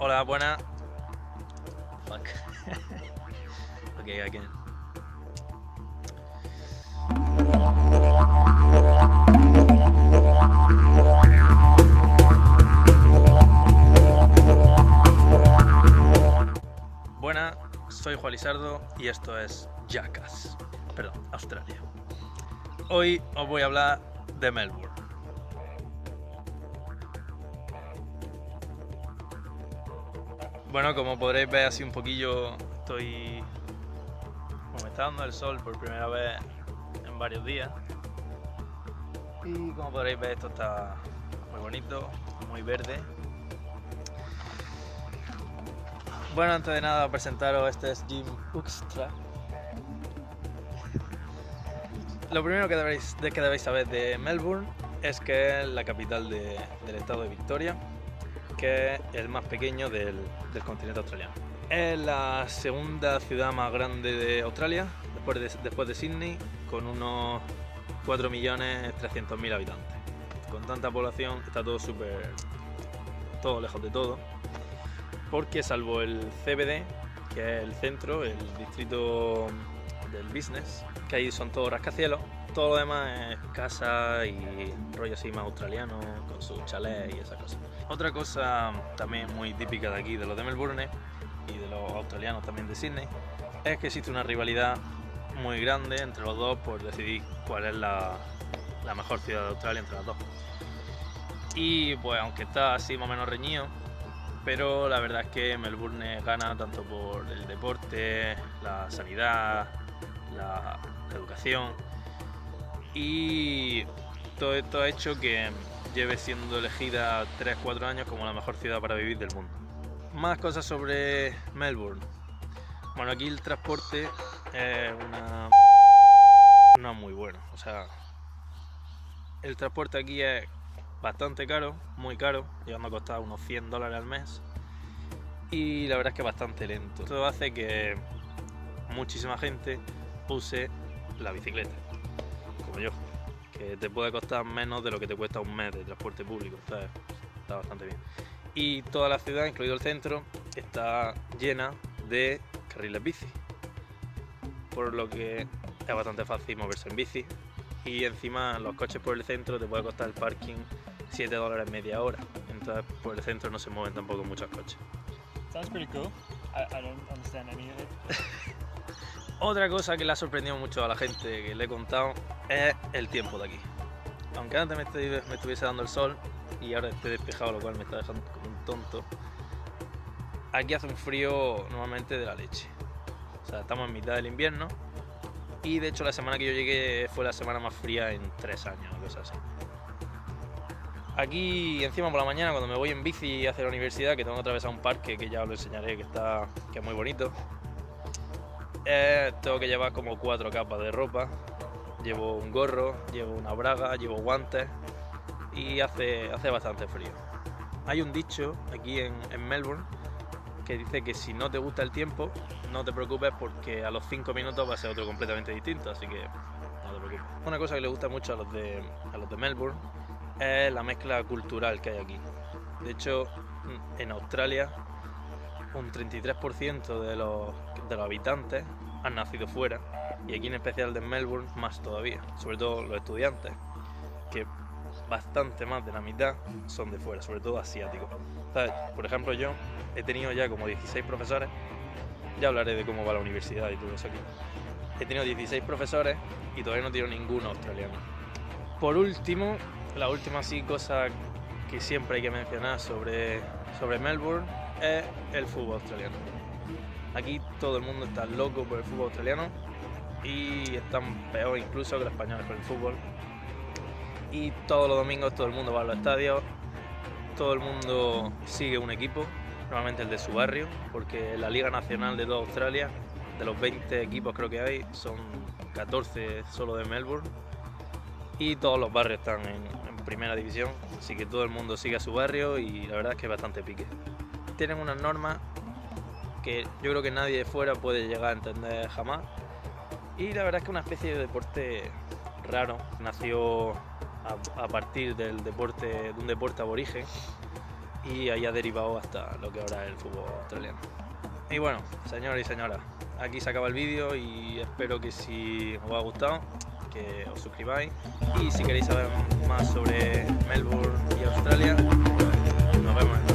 Hola, buenas. Fuck. Okay, again. Buenas, soy Juan Lizardo y esto es Jackass. Perdón, Australia. Hoy os voy a hablar de Melbourne. Bueno, como podréis ver así un poquillo, me está dando el sol por primera vez en varios días. Y como podréis ver, esto está muy bonito, muy verde. Bueno, antes de nada presentaros, este es Jim Hoekstra. Lo primero que debéis saber de Melbourne es que es la capital del estado de Victoria, que es el más pequeño del continente australiano. Es la segunda ciudad más grande de Australia, después de Sydney, con unos 4.300.000 habitantes. Con tanta población está todo lejos de todo, porque salvo el CBD, que es el centro, el distrito del business, que ahí son todos rascacielos, todo lo demás es casa y rollo así más australiano, con sus chalés y esas cosas. Otra cosa también muy típica de aquí, de los de Melbourne y de los australianos también de Sydney, es que existe una rivalidad muy grande entre los dos por decidir cuál es la mejor ciudad de Australia entre las dos. Y pues aunque está así más o menos reñido, pero la verdad es que Melbourne gana tanto por el deporte, la sanidad, la educación, y todo esto ha hecho que lleve siendo elegida 3-4 años como la mejor ciudad para vivir del mundo. Más cosas sobre Melbourne. Bueno, aquí el transporte es no muy bueno. O sea, el transporte aquí es bastante caro, muy caro, llegando a costar unos $100 al mes. Y la verdad es que es bastante lento. Esto hace que muchísima gente use la bicicleta, como yo, que te puede costar menos de lo que te cuesta un mes de transporte público. Está bastante bien. Y toda la ciudad, incluido el centro, está llena de carriles bici, por lo que es bastante fácil moverse en bici. Y encima los coches por el centro te puede costar el parking $7 media hora. Entonces por el centro no se mueven tampoco muchos coches. Sounds pretty cool. I don't understand any of it. Otra cosa que le ha sorprendido mucho a la gente que le he contado es el tiempo de aquí. Aunque antes me estuviese dando el sol y ahora esté despejado, lo cual me está dejando como un tonto, aquí hace un frío normalmente de la leche. O sea, estamos en mitad del invierno y de hecho la semana que yo llegué fue la semana más fría en 3 años o cosas así. Aquí encima por la mañana, cuando me voy en bici hacia la universidad, que tengo que atravesar un parque que ya os lo enseñaré, que es muy bonito, tengo que llevar como 4 capas de ropa. Llevo un gorro, llevo una braga, llevo guantes y hace bastante frío. Hay un dicho aquí en Melbourne que dice que si no te gusta el tiempo, no te preocupes porque a los 5 minutos va a ser otro completamente distinto, así que no te preocupes. Una cosa que le gusta mucho a los de Melbourne es la mezcla cultural que hay aquí. De hecho, en Australia un 33% de los habitantes han nacido fuera, y aquí en especial de Melbourne más todavía, sobre todo los estudiantes, que bastante más de la mitad son de fuera, sobre todo asiáticos. ¿Sabes? Por ejemplo, yo he tenido ya como 16 profesores, ya hablaré de cómo va la universidad y todo eso aquí. He tenido 16 profesores y todavía no tengo ninguno australiano. Por último, la última cosa que siempre hay que mencionar sobre Melbourne es el fútbol australiano. Aquí todo el mundo está loco por el fútbol australiano y están peor incluso que los españoles con el fútbol. Y todos los domingos todo el mundo va a los estadios, todo el mundo sigue un equipo, normalmente el de su barrio, porque la Liga Nacional de toda Australia, de los 20 equipos creo que hay, son 14 solo de Melbourne, y todos los barrios están en primera división, así que todo el mundo sigue a su barrio y la verdad es que es bastante pique. Tienen unas normas que yo creo que nadie de fuera puede llegar a entender jamás, y la verdad es que es una especie de deporte raro. Nació a partir de un deporte aborigen y ahí ha derivado hasta lo que ahora es el fútbol australiano. Y bueno, señores y señoras, aquí se acaba el vídeo y espero que si os ha gustado, que os suscribáis, y si queréis saber más sobre Melbourne y Australia, nos vemos en el